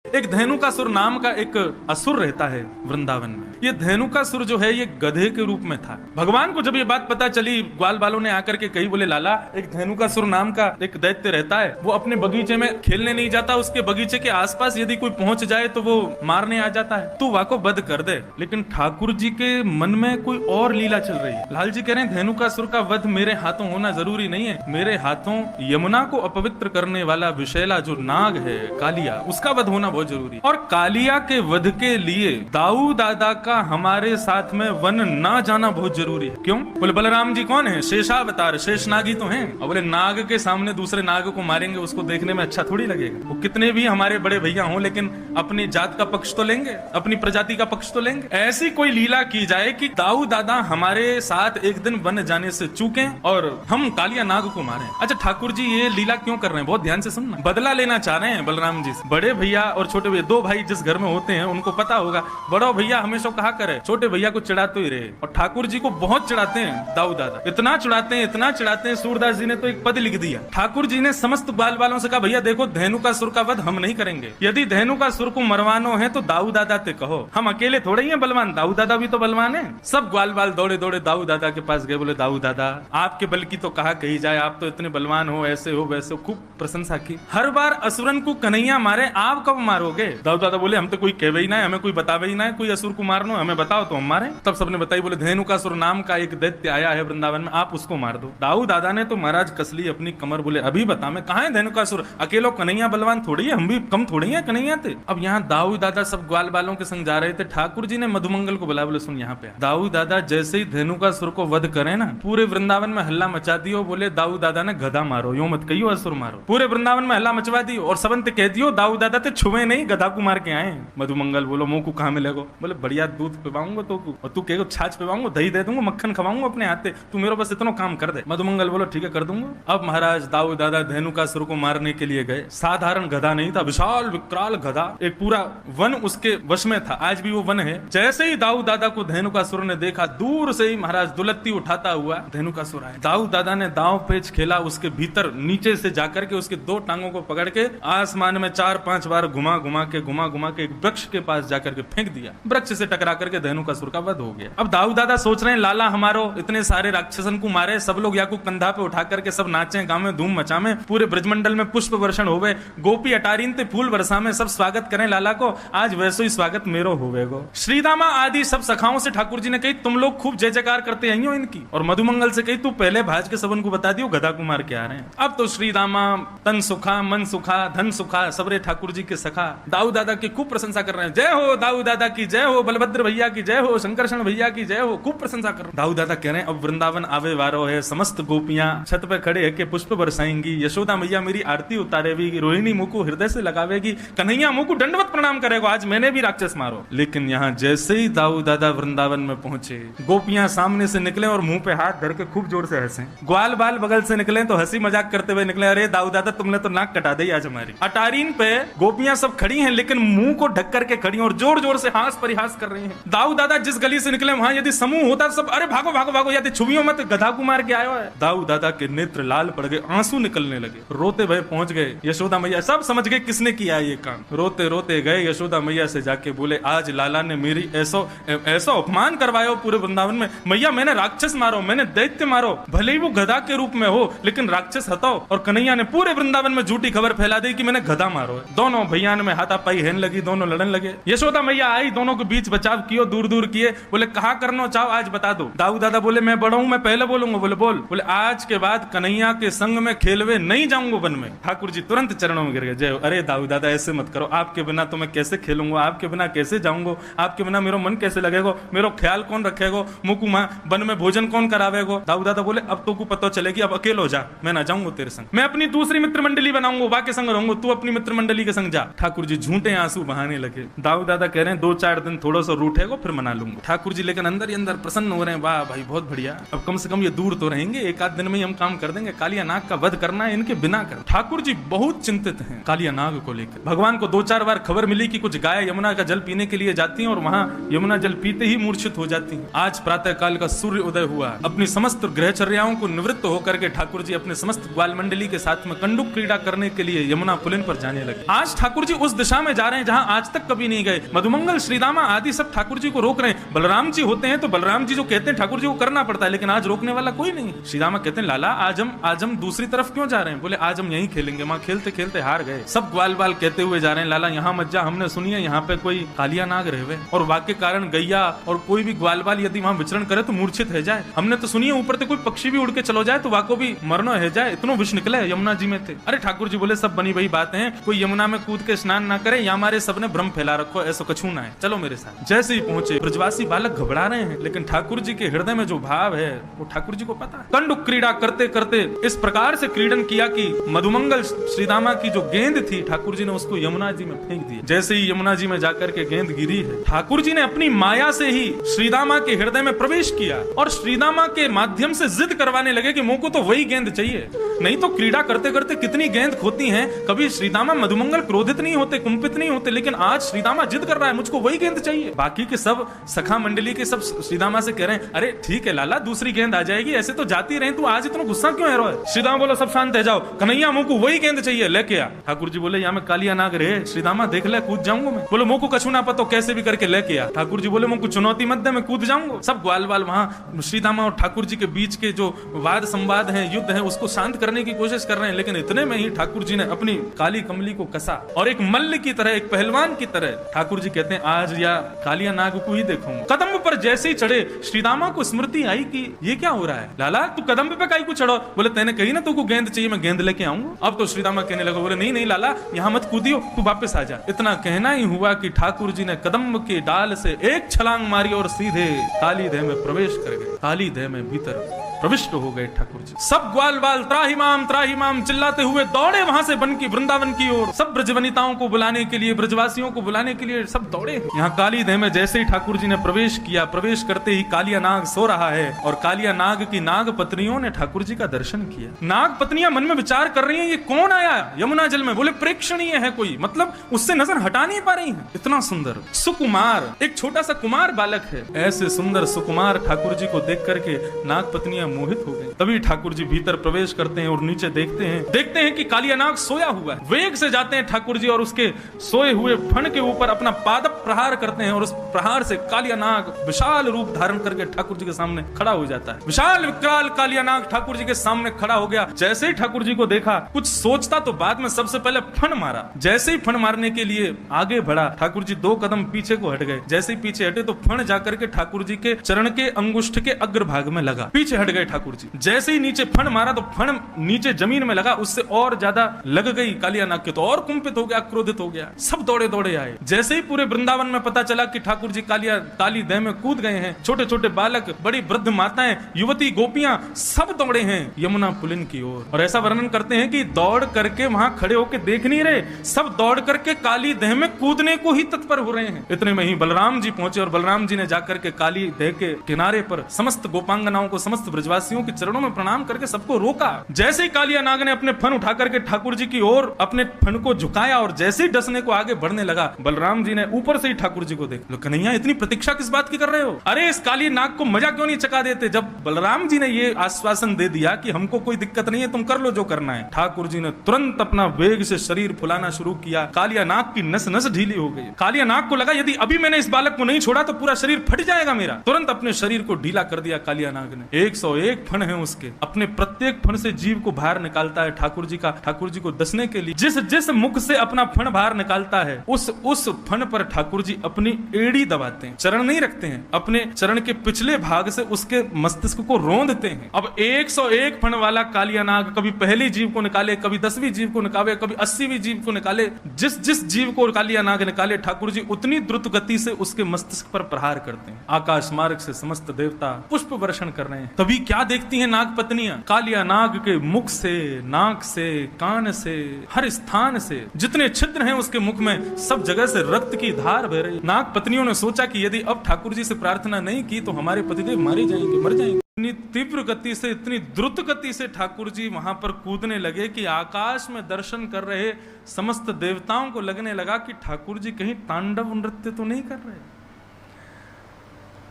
एक धेनुकासुर नाम का एक असुर रहता है वृंदावन में। ये धेनुकासुर जो है ये गधे के रूप में था। भगवान को जब ये बात पता चली, ग्वाल बालों ने आकर के कही, बोले लाला एक धेनुकासुर नाम का एक दैत्य रहता है, वो अपने बगीचे में खेलने नहीं जाता, उसके बगीचे के आसपास यदि कोई पहुंच जाए तो वो मारने आ जाता है, तू वाको बद कर दे। लेकिन ठाकुर जी के मन में कोई और लीला चल रही है। लाल जी कह रहे हैं धेनुकासुर का वध मेरे हाथों होना जरूरी नहीं है, मेरे हाथों यमुना को अपवित्र करने वाला विशैला जो नाग है कालिया, उसका वध होना बहुत जरूरी है। और कालिया के वध के लिए दाऊ दादा का हमारे साथ में वन ना जाना बहुत जरूरी है। क्यों? बोले बलराम जी कौन है? शेषावतार, शेष नागी तो हैं। और बोले नाग के सामने दूसरे नाग को मारेंगे, उसको देखने में अच्छा थोड़ी लगेगा। वो कितने भी हमारे बड़े भैया हों, लेकिन अपनी जात का पक्ष तो लेंगे, अपनी प्रजाति का पक्ष तो लेंगे। ऐसी कोई लीला की जाए कि दाऊ दादा हमारे साथ एक दिन वन जाने से चूकें और हम कालिया नाग को मारें। अच्छा ठाकुर जी ये लीला क्यों कर रहे हैं? बहुत ध्यान से सुनना। बदला लेना चाह रहे हैं बलराम जी से। बड़े भैया और छोटे भैया, दो भाई जिस घर में होते हैं उनको पता होगा, बड़ा भैया हमेशा कहा करे छोटे भैया को चिढ़ाते ही रहे। और ठाकुर जी को बहुत चिढ़ाते हैं दाऊ दादा, इतना चिढ़ाते हैं, इतना चिढ़ाते हैं। सूरदास जी ने तो एक पद लिख दिया। ठाकुर जी ने समस्त ग्वाल बालों से कहा भैया देखो धेनुकासुर का वध हम नहीं करेंगे, यदि धेनुकासुर को मरवानो है तो दाऊ दादा ते कहो, हम अकेले थोड़े ही हैं बलवान, दाऊ दादा भी तो बलवान है। सब ग्वाल बाल दौड़े दौड़े दाऊ दादा के पास गए, बोले दाऊ दादा आपके बल की तो कहा कही जाए, आप तो इतने बलवान हो, ऐसे हो वैसे हो, खूब प्रशंसा की। हर बार असुरन को कन्हैया मारे, आप कब मारोगे? दाऊ दादा बोले हम तो कोई कहवे ही ना है, हमें कोई बतावे ही ना है, कोई असुर को मारनो, हमें बताओ तो हम मारे। तब सबने बताई, बोले धेनुकासुर नाम का एक दैत्य आया है वृंदावन में, आप उसको मार दो। दाऊ दादा ने तो महाराज कसली अपनी कमर, बोले अभी बता मैं कहाँ है धेनुकासुर, अकेलो कन्हैया बलवान थोड़ी है, हम भी कम थोड़ी है कन्हैया थे। अब यहाँ दाऊ दादा सब ग्वाल बालों के संग जा रहे थे। ठाकुर जी ने मधुमंगल को बुलाया, बोले सुन यहाँ पे। दाऊ दादा जैसे ही धेनुकासुर को वध करे ना, पूरे वृंदावन में हल्ला मचा दियो, बोले दाऊ दादा ने गधा मारो, यूं मत कहियो असुर मारो। पूरे वृंदावन में हल्ला मचवा दियो और सबंत कह दियो दाऊ दादा ते छुए नहीं, गधा को मार के आए। मधुमंगल बोलो मुंह को कहाँ मिलेगो? बोले बढ़िया दूध पिवाऊंगा तो, और तू कहेगा छाछ पिवाऊंगा, दही दे दूंगा, मक्खन खवाऊंगा अपने हाथे, तू मेरे बस इतना काम कर दे। मधुमंगल बोलो ठीक है कर दूंगा। अब महाराज दाऊ दादा धेनुकासुर को मारने के लिए गए। साधारण गधा नहीं था, विशाल विकराल गधा, एक पूरा वन उसके वश में था, आज भी वो वन है। जैसे ही दाऊ दादा को धेनुकासुर ने देखा, दूर से ही महाराज दुलत्ती उठाता हुआ धेनुकासुर आया। दाऊ दादा ने दांव पेच खेला, उसके भीतर नीचे से जाकर के उसके दो टांगों को पकड़ के आसमान में 4-5 बार घुमा घुमा के एक वृक्ष के पास जाकर के फेंक दिया। वृक्ष से टकरा करके धेनुकासुर का वध हो गया। अब दाऊ दादा सोच रहे हैं लाला हमारो इतने सारे राक्षसन को मारे, सब लोग या को कंधा पे उठा करके सब नाचे, गावे, धूम मचावे, पूरे ब्रजमंडल में पुष्प वर्षण होवे, गोपी अटारीन ते फूल बरसा में सब स्वागत करें लाला को, आज वैसे ही स्वागत मेरो होवेगो। श्रीदामा आदि सब सखाओं से ठाकुर जी ने कही तुम लोग खूब जय जयकार करते हैं इनकी, और मधुमंगल से कही तू पहले भाज के सबन को बता दियो गधा को मार के आ रहे हैं। अब तो श्रीदामा तन सुखा, मन सुखा, धन सुखा, सबरे ठाकुर जी के सखा दाऊ दादा की खूब प्रशंसा कर रहे हैं। जय हो दाऊ दादा की जय हो, बलभद्र भैया की जय हो, शंकरषण भैया की जय हो, खूब प्रशंसा कर रहे हैं। दाऊ दादा कह रहे हैं अब वृंदावन आवे वारो है, समस्त गोपियां छत पे खड़े है के पुष्प बरसाएंगी, यशोदा मैया मेरी आरती उतारेगी, रोहिणी मुंह को हृदय से लगावेगी, कन्हैया मुंह को दंडवत प्रणाम करेगा, आज मैंने भी राक्षस मारो। लेकिन यहाँ जैसे ही दाऊ दादा वृंदावन में पहुंचे, गोपियां सामने से निकले और मुंह पे हाथ धर के खूब जोर से हंसे। ग्वाल बाल बगल से निकले तो हंसी मजाक करते हुए निकले, अरे दाऊ दादा तुमने तो नाक कटा दी आज हमारी। अटारीन पे गोपियां सब खड़ी हैं लेकिन मुंह को ढक करके खड़ी और जोर जोर से हास परिहास कर रही हैं। दाऊ दादा जिस गली से निकले वहां यदि समूह होता सब अरे भागो भागो भागो, यदि छुबियों मत, गधा को मार के आयो है। दाऊ दादा के नेत्र लाल पड़ गए, आंसू निकलने लगे, रोते भय पहुंच गए यशोदा मैया, सब समझ गए किसने किया ये काम। रोते रोते गए यशोदा मैया से जाके बोले आज लाला ने मेरी ऐसा अपमान करवाया पूरे वृंदावन में, मैया मैंने राक्षस मारो, मैंने दैत्य मारो, भले ही वो गधा के रूप में हो लेकिन राक्षस हटाओ। और कन्हैया ने पूरे वृंदावन में झूठी खबर फैला दी कि मैंने गधा मारो है। दोनों भैया में हाथापाई हेन लगी, दोनों लड़न लगे। यशोदा मैया आई, दोनों के बीच बचाव कियो, दूर दूर किए, बोले कहा करना चाहो आज बता दो। दाऊ दादा बोले मैं बड़ा हूं, मैं पहले बोलूंगा। बोले बोल। बोले आज के बाद कन्हैया के संग में खेलवे नहीं जाऊंगा वन में। ठाकुर जी तुरंत चरणों में गिर गए, जय। अरे दाऊ दादा ऐसे मत करो, आपके बिना तो मैं कैसे खेलूंगा, आपके बिना कैसे जाऊंगा, आपके बिना मेरा मन कैसे लगेगा, मेरा ख्याल कौन रखेगा, मुकुमा वन में भोजन कौन करावेगा। दाऊ दादा बोले अब तो को पता चलेगी, अब अकेलो जा, मैं ना जाऊंगा तेरे संग, मैं अपनी दूसरी मित्र मंडली बनाऊंगा, वहां के संग रहूंगा, तू अपनी मित्र मंडली के संग जा। ठाकुर जी झूठे आंसू बहाने लगे। दाऊ दादा कह रहे हैं 2-4 दिन थोड़ा सा रूठेगा फिर मना लूंगा। ठाकुर जी लेकिन अंदर ही अंदर प्रसन्न हो रहे हैं, वाह भाई बहुत बढ़िया, अब कम से कम ये दूर तो रहेंगे, एक आध दिन में ही हम काम कर देंगे, कालिया नाग का वध करना है इनके बिना कर। ठाकुर जी बहुत चिंतित हैं कालिया नाग को लेकर। भगवान को 2-4 बार खबर मिली कि कुछ गाय यमुना का जल पीने के लिए जाती हैं और वहां यमुना जल पीते ही मूर्छित हो जाती हैं। आज प्रातः काल का सूर्य उदय हुआ, अपनी समस्त गृहचर्याओं को निवृत्त होकर के ठाकुर जी अपने समस्त ग्वाल मंडली के साथ में कंडुक क्रीड़ा करने के लिए यमुना पुलिन पर जाने लगे। आज ठाकुर जी उस दिशा में जा रहे हैं जहां आज तक कभी नहीं गए। मधुमंगल, श्रीदामा आदि सब ठाकुर जी को रोक रहे हैं। बलराम जी होते हैं तो बलराम जी जो कहते हैं ठाकुर जी को करना पड़ता है, लेकिन आज रोकने वाला कोई नहीं। श्रीदामा कहते हैं लाला आज हम दूसरी तरफ क्यों जा रहे हैं? बोले आज हम यहीं खेलेंगे। वहां खेलते खेलते हार गए। सब ग्वाल बाल कहते हुए जा रहे हैं लाला यहाँ मत जा, हमने सुनी है यहाँ पे कोई कालिया नाग रहे और वाक्य कारण गैया और कोई भी ग्वाल बाल यदि वहां विचरण करे तो मूर्छित है जाए। हमने तो सुनी है ऊपर से कोई पक्षी भी उड़ के चलो जाए तो वाको भी मरनो है जाए। इतनो विष निकले यमुना जी में थे। अरे ठाकुर जी बोले सब बनी वही बात है, कोई यमुना में कूद के स्नान ना करे, या हमारे सबने भ्रम फैला रखो, ऐसा कछू ना है, चलो मेरे साथ। जैसे ही पहुंचे ब्रजवासी बालक घबरा रहे हैं, लेकिन ठाकुर जी के हृदय में जो भाव है वो ठाकुर जी को पता है। कंडुक क्रीड़ा करते करते इस प्रकार से क्रीडन किया कि मधुमंगल श्रीदामा की जो गेंद थी ठाकुर जी ने उसको यमुना जी में फेंक दिया। जैसे ही यमुना जी में जाकर के गेंद गिरी है, ठाकुर जी ने अपनी माया से ही श्रीदामा के हृदय में प्रवेश किया और श्रीदामा के माध्यम से जिद करवाने लगे कि मुझको तो वही गेंद चाहिए। नहीं तो क्रीड़ा करते करते कितनी गेंद खोती हैं, कभी श्रीदामा मधुमंगल क्रोधित नहीं होते, कुंपित नहीं होते, लेकिन आज श्रीदामा जिद कर रहा है मुझको वही गेंद चाहिए। बाकी के सब सखा मंडली के सब श्रीदामा से कह रहे हैं अरे ठीक है लाला दूसरी गेंद आ जाएगी, ऐसे तो जाती रहे, तू आज इतना गुस्सा क्यों है रो? श्रीदामा बोला सब शांत है जाओ, कन्हैया मुझको वही गेंद चाहिए लेके आ। ठाकुर जी बोले यहाँ में कालिया नाग रहे, श्रीदामा देख ले कूद जाऊंगा मैं। बोलो मुझको कछु ना पता कैसे भी करके लेके आ। ठाकुर जी बोले मुझको चुनौती मत दे, मैं कूद जाऊंगा। सब ग्वाल बाल वहां श्रीदामा और ठाकुर जी के बीच के जो वाद संवाद है, युद्ध है, उसको शांत करने की कोशिश कर रहे हैं, लेकिन इतने में ही ठाकुर जी ने अपनी काली कमली को कसा और एक मल्ल की तरह, एक पहलवान की तरह ठाकुर जी कहते हैं आज या कालिया नाग को ही देखूंगा। कदम पर जैसे ही चढ़े श्रीदामा को स्मृति आई कि ये क्या हो रहा है, लाला तू कदम पे काई को चढ़ो? बोले तेने कही ना तुमको गेंद चाहिए, मैं गेंद लेके आऊंगा। अब तो श्रीदामा कहने लगा, बोले नहीं नहीं लाला यहाँ मत कूदियो, तू वापस आ जा। इतना कहना ही हुआ कि ठाकुर जी ने कदम के डाल से एक छलांग मारी और सीधे काली देह में प्रवेश कर गए। काली देह में भीतर प्रविष्ट हो गए ठाकुर जी। सब ग्वाल बाल त्राहिमाम चिल्लाते हुए दौड़े वहां से बन की वृंदावन की ओर। सब ब्रजवनिताओं को बुलाने के लिए, ब्रजवासियों को बुलाने के लिए सब दौड़े। यहाँ काली देह में जैसे ही ठाकुर जी ने प्रवेश किया, प्रवेश करते ही कालिया नाग सो रहा है और कालिया नाग की नाग पत्नियों ने ठाकुर जी का दर्शन किया। नाग पत्नियां मन में विचार कर रही हैं ये कौन आया यमुना जल में? बोले प्रेक्षणीय है कोई, मतलब उससे नजर हटा नहीं पा रही है। इतना सुंदर सुकुमार, एक छोटा सा कुमार बालक है। ऐसे सुंदर सुकुमार ठाकुर जी को देख करके नाग पत्नियां मोहित हो गई। तभी ठाकुर जी भीतर प्रवेश करते हैं और नीचे देखते हैं कि कालिया नाग सोया हुआ है। वेग से जाते हैं ठाकुर जी और उसके सोए हुए फण के ऊपर अपना पादप प्रहार करते हैं और उस प्रहार से कालिया नाग विशाल रूप धारण करके ठाकुर जी के सामने खड़ा हो जाता है। विशाल विकराल कालिया नाग ठाकुर जी के सामने खड़ा हो गया। जैसे ही ठाकुर जी को देखा, कुछ सोचता तो बाद में सबसे पहले फण मारा। जैसे ही फण मारने के लिए आगे बढ़ा, ठाकुर जी 2 कदम पीछे को हट गए। जैसे ही पीछे हटे तो फण जाकर के ठाकुर जी के चरण के अंगुष्ठ के अग्रभाग में लगा। पीछे हट गए ठाकुर जी। जैसे ही नीचे फण मारा तो फण नीचे जमीन में लगा, उससे और ज्यादा लग गई कालिया नाग के, तो और कुंपित हो गया, क्रोधित हो गया। सब दौड़े दौड़े आए। जैसे ही पूरे वृंदावन में पता चला कि ठाकुर जी काली देह में कूद गए हैं, छोटे छोटे बालक, बड़ी वृद्ध माताएं, युवती, गोपियां सब दौड़े हैं यमुना पुलिन की ओर। और ऐसा वर्णन करते हैं कि दौड़ करके वहां खड़े होकर देख नहीं रहे, सब दौड़ करके काली देह में कूदने को ही तत्पर हो रहे हैं। इतने में ही बलराम जी पहुंचे और बलराम जी ने जाकर के काली देह के किनारे पर समस्त गोपांगनाओं को, समस्त ब्रजवासियों के चरणों में प्रणाम करके सबको रोका। जैसे ही कालिया नाग ने अपने फन उठा करके ठाकुर जी की ओर अपने फन को झुकाया और जैसे ही डसने को आगे बढ़ने लगा, बलराम जी ने ऊपर से ही ठाकुर जी को देख लो, कन्हैया इतनी प्रतीक्षा किस बात की कर रहे हो? अरे इस काली नाग को मजा क्यों नहीं चका देते? जब बलराम जी ने ये आश्वासन दे दिया कि हमको कोई दिक्कत नहीं है, तुम कर लो जो करना है, ठाकुर जी ने तुरंत अपना वेग से शरीर फुलाना शुरू किया। कालिया नाग की नस नस ढीली हो गई। कालिया नाग को लगा यदि अभी मैंने इस बालक को नहीं छोड़ा तो पूरा शरीर फट जाएगा मेरा। तुरंत अपने शरीर को ढीला कर दिया कालिया नाग ने। 101 फण है उसके, अपने प्रत्येक फण से जीव को बाहर निकालता है ठाकुर जी का, ठाकुर जी को दसने के लिए। जिस जिस मुख से अपना फण बाहर निकालता है उस फण पर ठाकुर जी अपनी एड़ी दबाते हैं, चरण नहीं रखते हैं, अपने चरण के पिछले भाग से उसके मस्तिष्क को रोंदते हैं। अब 101 फण वाला कालिया नाग कभी पहली जीव को निकाले, कभी 10वीं जीव को निकाले, कभी 80वीं जीव को निकाले। जिस जिस जीव को कालिया नाग निकाले, ठाकुर जी उतनी द्रुत गति से उसके मस्तिष्क पर प्रहार करते हैं। आकाश मार्ग से समस्त देवता पुष्प वर्षण कर रहे हैं। तभी क्या देखती हैं नाग पत्नियां? कालिया नाग के मुख से, नाक से, कान से, हर स्थान से जितने छिद्र हैं उसके मुख में सब जगह से रक्त की धार बह रही। नाग पत्नियों ने सोचा कि यदि अब ठाकुर जी से प्रार्थना नहीं की तो हमारे पतिदेव मारे जाएंगे, मर जाएंगे। इतनी तीव्र गति से, इतनी द्रुत गति से ठाकुर जी वहां पर कूदने लगे कि आकाश में दर्शन कर रहे समस्त देवताओं को लगने लगा कि ठाकुर जी कहीं तांडव नृत्य तो नहीं कर रहे।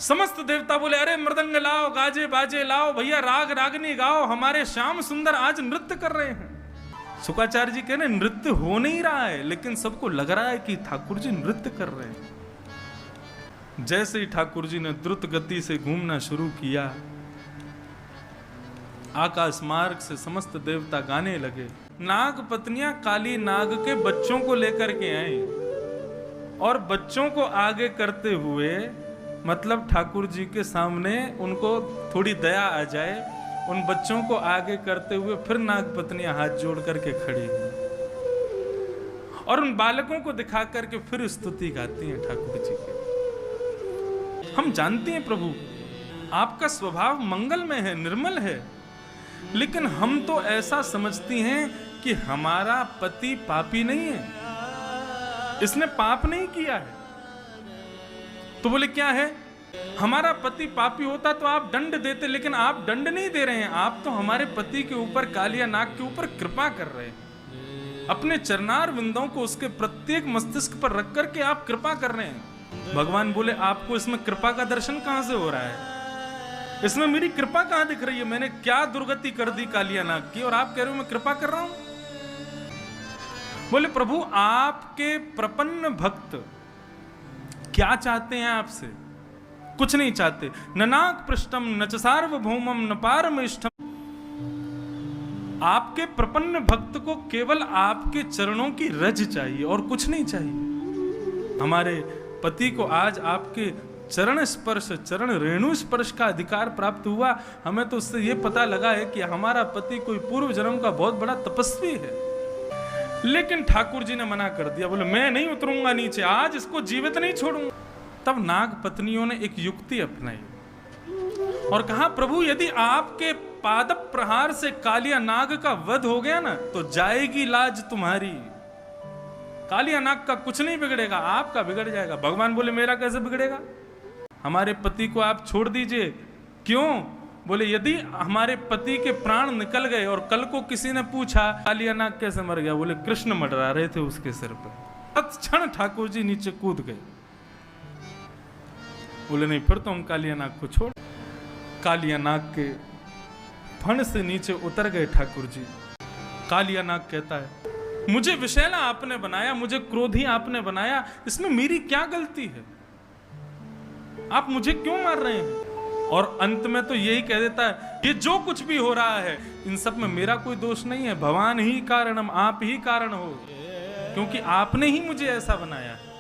समस्त देवता बोले, अरे मृदंग लाओ, गाजे बाजे लाओ, भैया राग रागनी गाओ, हमारे श्याम सुंदर आज नृत्य कर रहे हैं। शुक्राचार्य जी कह रहे नृत्य हो नहीं रहा है, लेकिन सबको लग रहा है कि ठाकुर जी नृत्य कर रहे हैं। जैसे ही ठाकुर जी ने द्रुत गति से घूमना शुरू किया, आकाश मार्ग से समस्त देवता गाने लगे। नाग पत्नियां काली नाग के बच्चों को लेकर के आई और बच्चों को आगे करते हुए, मतलब ठाकुर जी के सामने उनको थोड़ी दया आ जाए, उन बच्चों को आगे करते हुए फिर नाग पत्नियां हाथ जोड़ करके खड़ी हुई और उन बालकों को दिखा करके फिर स्तुति गाती हैं ठाकुर जी की। हम जानते हैं प्रभु आपका स्वभाव मंगलमय है, निर्मल है, लेकिन हम तो ऐसा समझती हैं कि हमारा पति पापी नहीं है, इसने पाप नहीं किया है। तो बोले क्या है? हमारा पति पापी होता तो आप दंड देते, लेकिन आप दंड नहीं दे रहे हैं, आप तो हमारे पति के ऊपर, कालिया नाग के ऊपर कृपा कर रहे हैं। अपने चरणार विंदों को उसके प्रत्येक मस्तिष्क पर रख करके आप कृपा कर रहे हैं। भगवान बोले आपको इसमें कृपा का दर्शन कहां से हो रहा है? इसमें मेरी कृपा कहां दिख रही है? मैंने क्या दुर्गति कर दी कालिया नाग की और आप कह रहे हो मैं कृपा कर रहा हूं? बोले प्रभु आपके प्रपन्न भक्त क्या चाहते हैं आपसे? कुछ नहीं चाहते। न नाग पृष्ठम न च सार्वभौमम न पारमेष्ठम। आपके प्रपन्न भक्त को केवल आपके चरणों की रज चाहिए और कुछ नहीं चाहिए। हमारे पति को आज आपके चरण स्पर्श, चरण रेणु स्पर्श का अधिकार प्राप्त हुआ। हमें तो उससे यह पता लगा है कि हमारा पति कोई पूर्व जन्म का बहुत बड़ा तपस्वी है, लेकिन ठाकुर जी ने मना कर दिया। बोले मैं नहीं उतरूंगा नीचे, आज इसको जीवित नहीं छोड़ूंगा। तब नाग पत्नियों ने एक युक्ति अपनाई और कहा प्रभु यदि आपके पाद प्रहार से कालिया नाग का वध हो गया ना तो जाएगी लाज तुम्हारी। कालिया नाग का कुछ नहीं बिगड़ेगा, आपका बिगड़ जाएगा। भगवान बोले मेरा कैसे बिगड़ेगा? हमारे पति को आप छोड़ दीजिए। क्यों? बोले यदि हमारे पति के प्राण निकल गए और कल को किसी ने पूछा कालिया नाग कैसे मर गया, बोले कृष्ण मंडरा रहे थे उसके सिर पर। तत्क्षण ठाकुर जी नीचे कूद गए। बोले नहीं फिर तो हम कालिया नाग को छोड़। कालिया नाग के फण से नीचे उतर गए ठाकुर जी। कालिया नाग कहता है मुझे विषैला आपने बनाया, मुझे क्रोधी आपने बनाया, इसमें मेरी क्या गलती है? आप मुझे क्यों मार रहे हैं? और अंत में तो यही कह देता है ये जो कुछ भी हो रहा है इन सब में मेरा कोई दोष नहीं है, भगवान ही कारणम, आप ही कारण हो, क्योंकि आपने ही मुझे ऐसा बनाया है।